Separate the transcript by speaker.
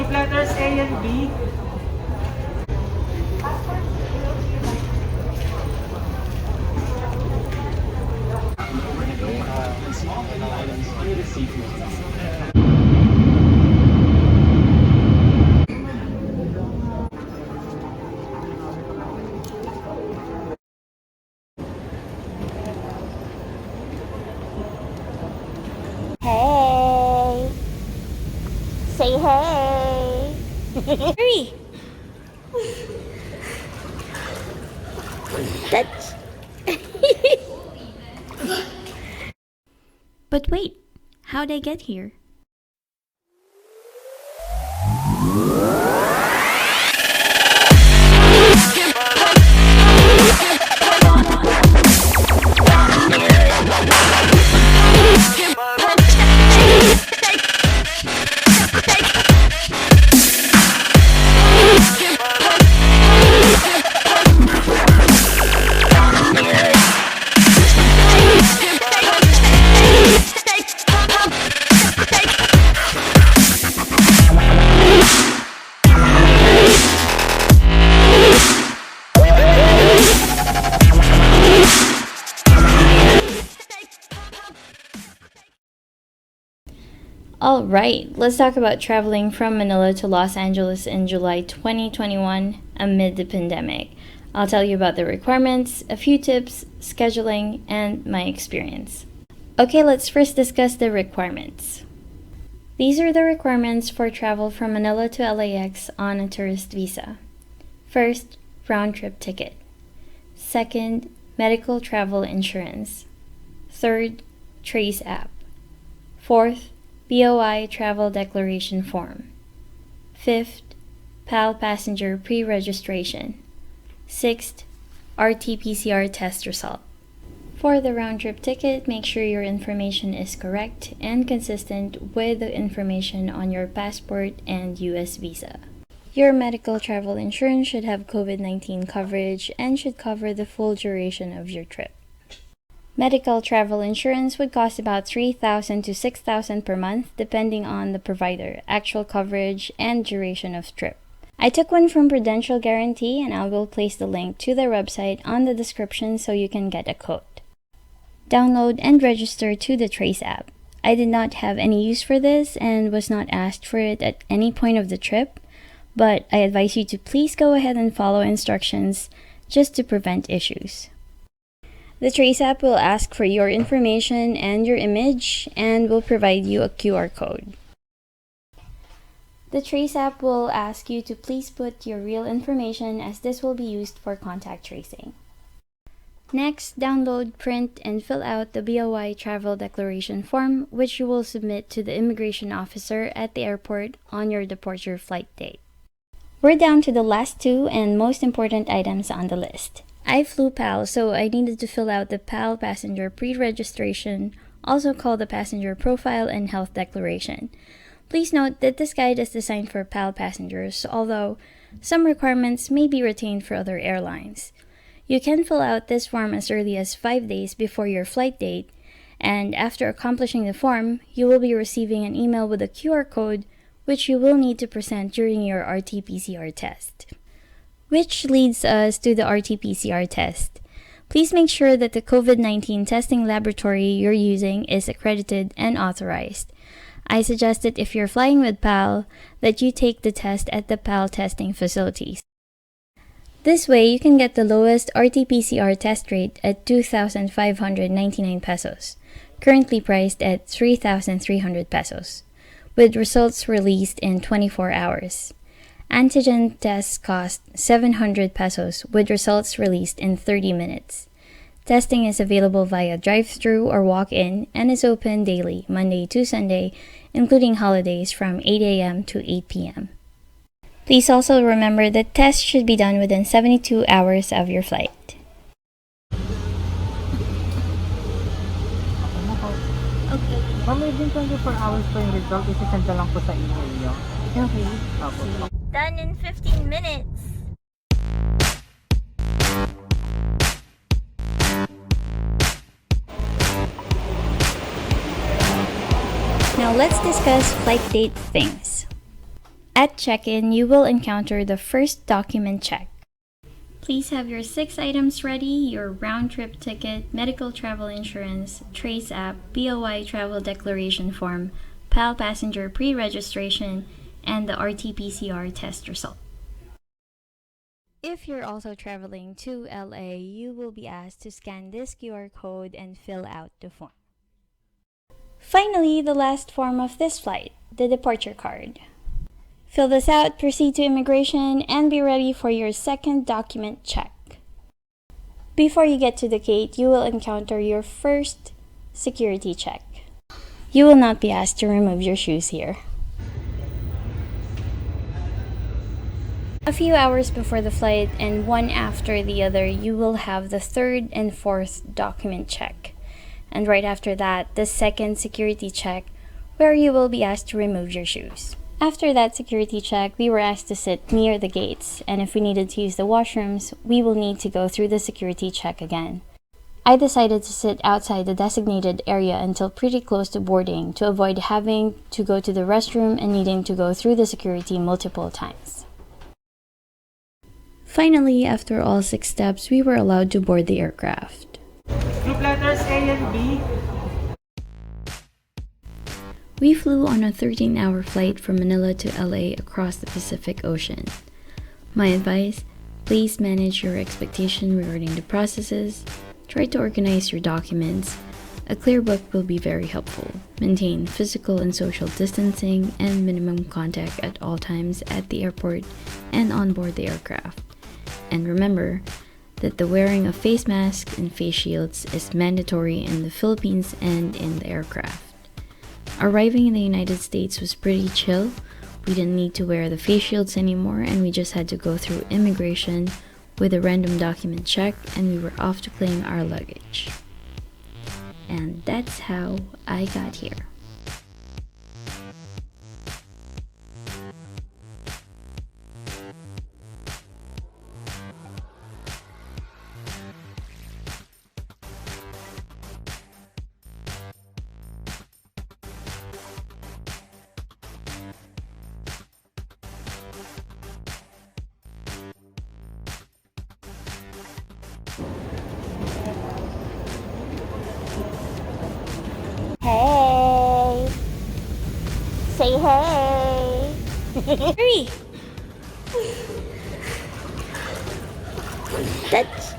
Speaker 1: Group letters A and B.
Speaker 2: Hey! Say hey! Hurry! That's... But wait, how'd I get here? Alright, let's talk about traveling from Manila to Los Angeles in July 2021 amid the pandemic. I'll tell you about the requirements, a few tips, scheduling, and my experience. Okay, let's first discuss the requirements. These are the requirements for travel from Manila to LAX on a tourist visa. First, round-trip ticket. Second, medical travel insurance. Third, Traze App. Fourth, BOI travel declaration form. Fifth, PAL passenger pre-registration. Sixth, RT-PCR test result. For the round-trip ticket, make sure your information is correct and consistent with the information on your passport and US visa. Your medical travel insurance should have COVID-19 coverage and should cover the full duration of your trip. Medical travel insurance would cost about $3,000 to $6,000 per month depending on the provider, actual coverage, and duration of trip. I took one from Prudential Guarantee and I will place the link to their website on the description so you can get a quote. Download and register to the Traze app. I did not have any use for this and was not asked for it at any point of the trip, but I advise you to please go ahead and follow instructions just to prevent issues. The Traze app will ask for your information and your image and will provide you a QR code. The Traze app will ask you to please put your real information as this will be used for contact tracing. Next, download, print, and fill out the BOI travel declaration form, which you will submit to the immigration officer at the airport on your departure flight date. We're down to the last two and most important items on the list. I flew PAL, so I needed to fill out the PAL passenger pre-registration, also called the passenger profile and health declaration. Please note that this guide is designed for PAL passengers, although some requirements may be retained for other airlines. You can fill out this form as early as 5 days before your flight date, and after accomplishing the form, you will be receiving an email with a QR code which you will need to present during your RT-PCR test. Which leads us to the RT-PCR test. Please make sure that the COVID-19 testing laboratory you're using is accredited and authorized. I suggest that if you're flying with PAL, that you take the test at the PAL testing facilities. This way, you can get the lowest RT-PCR test rate at 2,599 pesos, currently priced at 3,300 pesos, with results released in 24 hours. Antigen tests cost 700 pesos with results released in 30 minutes. Testing is available via drive-thru or walk-in and is open daily, Monday to Sunday, including holidays from 8 a.m. to 8 p.m. Please also remember that tests should be done within 72 hours of your flight.
Speaker 1: Okay. Ma'am, within 24 hours po yung result, isisend na lang po sa email nyo. Okay. Opo.
Speaker 2: Done in 15 minutes! Now let's discuss flight date things. At check-in, you will encounter the first document check. Please have your 6 items ready: your round-trip ticket, medical travel insurance, Traze App, BOI travel declaration form, PAL passenger pre-registration, and the RT-PCR test result. If you're also traveling to LA, you will be asked to scan this QR code and fill out the form. Finally, the last form of this flight, the departure card. Fill this out, proceed to immigration, and be ready for your second document check. Before you get to the gate, you will encounter your first security check. You will not be asked to remove your shoes here. A few hours before the flight and one after the other, you will have the third and fourth document check. And right after that, the second security check, where you will be asked to remove your shoes. After that security check, we were asked to sit near the gates, and if we needed to use the washrooms, we will need to go through the security check again. I decided to sit outside the designated area until pretty close to boarding to avoid having to go to the restroom and needing to go through the security multiple times. Finally, after all 6 steps, we were allowed to board the aircraft.
Speaker 1: Group letters A and B.
Speaker 2: We flew on a 13-hour flight from Manila to LA across the Pacific Ocean. My advice: please manage your expectation regarding the processes. Try to organize your documents. A clear book will be very helpful. Maintain physical and social distancing and minimum contact at all times at the airport and on board the aircraft. And remember that the wearing of face masks and face shields is mandatory in the Philippines and in the aircraft. Arriving in the United States was pretty chill. We didn't need to wear the face shields anymore, and we just had to go through immigration with a random document check, and we were off to claim our luggage. And that's how I got here.
Speaker 3: Hey! Say hey!
Speaker 2: Hurry!
Speaker 3: That's...